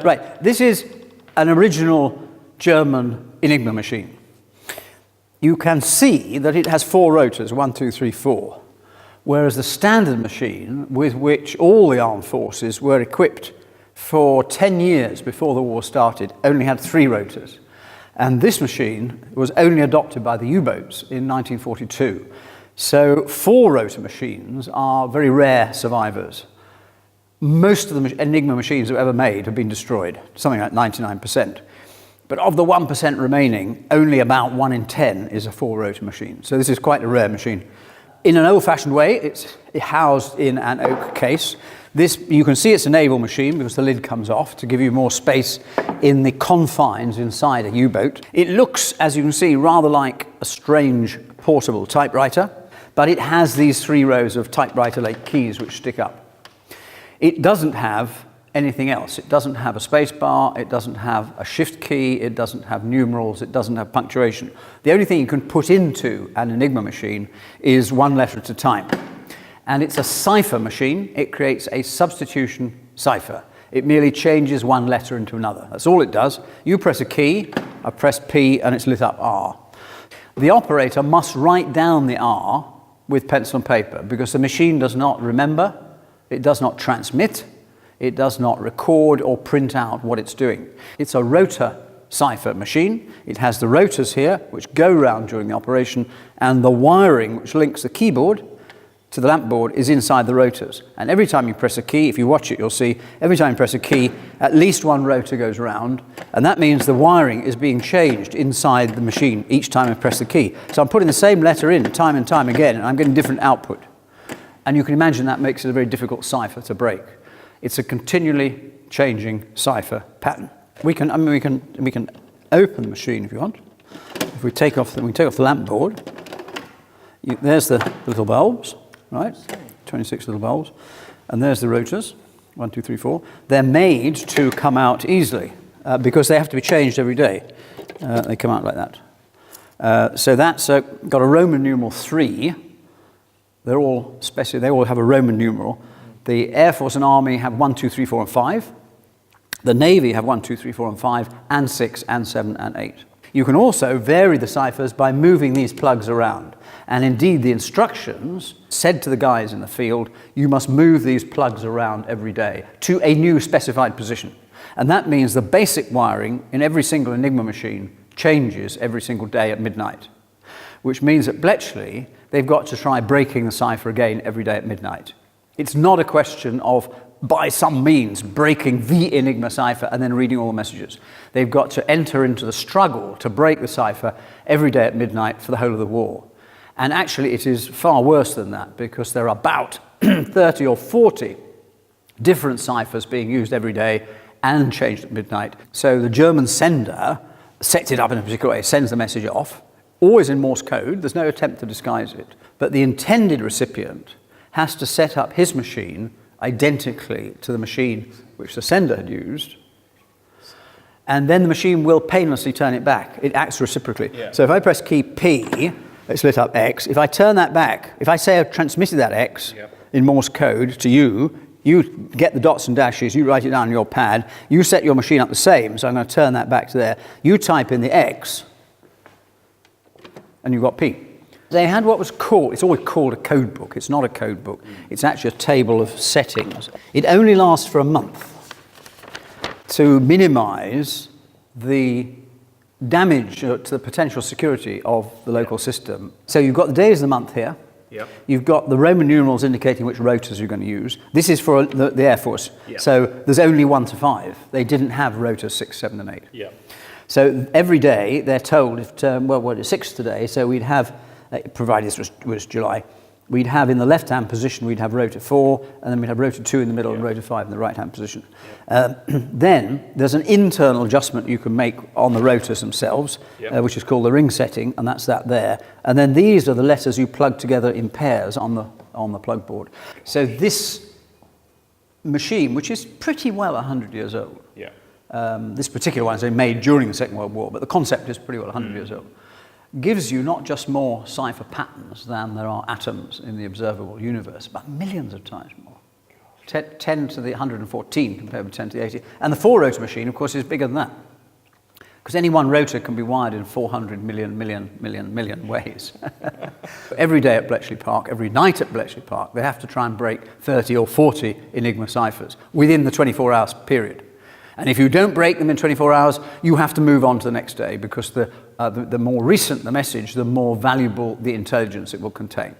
Right, this is an original German Enigma machine. You can see that it has 4 rotors, 1, 2, 3, 4, whereas the standard machine with which all the armed forces were equipped for 10 years before the war started only had 3 rotors. And this machine was only adopted by the U-boats in 1942. So 4-rotor machines are very rare survivors. Most of the Enigma machines that were ever made have been destroyed, something like 99%. But of the 1% remaining, only about 1 in 10 is a 4-rotor machine. So this is quite a rare machine. In an old-fashioned way, it's housed in an oak case. This, you can see it's a naval machine because the lid comes off to give you more space in the confines inside a U-boat. It looks, as you can see, rather like a strange portable typewriter, but it has these 3 rows of typewriter-like keys which stick up. It doesn't have anything else. It doesn't have a space bar, it doesn't have a shift key, it doesn't have numerals, it doesn't have punctuation. The only thing you can put into an Enigma machine is 1 letter at a time. And it's a cipher machine. It creates a substitution cipher. It merely changes 1 letter into another. That's all it does. You press a key, I press P, and it's lit up R. The operator must write down the R with pencil and paper because the machine does not remember, it does not transmit, it does not record or print out what it's doing. It's a rotor cipher machine. It has the rotors here, which go round during the operation, and the wiring which links the keyboard to the lamp board is inside the rotors. And every time you press a key, if you watch it, you'll see every time you press a key, at least 1 rotor goes round, and that means the wiring is being changed inside the machine each time I press the key. So I'm putting the same letter in time and time again, and I'm getting different output. And you can imagine that makes it a very difficult cipher to break. It's a continually changing cipher pattern. We can open the machine if you want. If we take off the lamp board, there's the little bulbs, right? 26 little bulbs, and there's the rotors. 1, 2, 3, 4. They're made to come out easily because they have to be changed every day. They come out like that. So that's got a Roman numeral 3. They all have a Roman numeral. The Air Force and Army have 1, 2, 3, 4, and 5. The Navy have 1, 2, 3, 4, and 5, and 6, and 7, and 8. You can also vary the ciphers by moving these plugs around. And indeed, the instructions said to the guys in the field, you must move these plugs around every day to a new specified position. And that means the basic wiring in every single Enigma machine changes every single day at midnight, which means at Bletchley, they've got to try breaking the cipher again every day at midnight. It's not a question of, by some means, breaking the Enigma cipher and then reading all the messages. They've got to enter into the struggle to break the cipher every day at midnight for the whole of the war. And actually, it is far worse than that because there are about 30 or 40 different ciphers being used every day and changed at midnight. So the German sender sets it up in a particular way, sends the message off, always in Morse code. There's no attempt to disguise it. But the intended recipient has to set up his machine identically to the machine which the sender had used, and then the machine will painlessly turn it back. It acts reciprocally. Yeah. So if I press key P, it's lit up X. If I turn that back, if I say I've transmitted that X in Morse code to you, you get the dots and dashes, you write it down on your pad, you set your machine up the same, so I'm going to turn that back to there. You type in the X, and you've got P. They had what was called, it's always called a code book. It's not a code book. It's actually a table of settings. It only lasts for a month to minimize the damage to the potential security of the local system. So you've got the days of the month here. Yep. You've got the Roman numerals indicating which rotors you're going to use. This is for the Air Force. Yep. So there's only 1 to 5. They didn't have rotors 6, 7, and 8. Yep. So every day they're told, it's 6 today, so we'd have, provided this was July, we'd have in the left-hand position, we'd have rotor 4, and then we'd have rotor 2 in the middle and rotor 5 in the right-hand position. Then there's an internal adjustment you can make on the rotors themselves, which is called the ring setting, and that's that there. And then these are the letters you plug together in pairs on the plug board. So this machine, which is pretty well 100 years old, this particular one is made during the Second World War, but the concept is pretty well 100 years old, gives you not just more cipher patterns than there are atoms in the observable universe, but millions of times more. 10 to the 114 compared with 10 to the 80. And the four-rotor machine, of course, is bigger than that, because any one rotor can be wired in 400 million ways. Every day at Bletchley Park, every night at Bletchley Park, they have to try and break 30 or 40 Enigma ciphers within the 24-hour period. And if you don't break them in 24 hours, you have to move on to the next day, because the more recent the message, the more valuable the intelligence it will contain.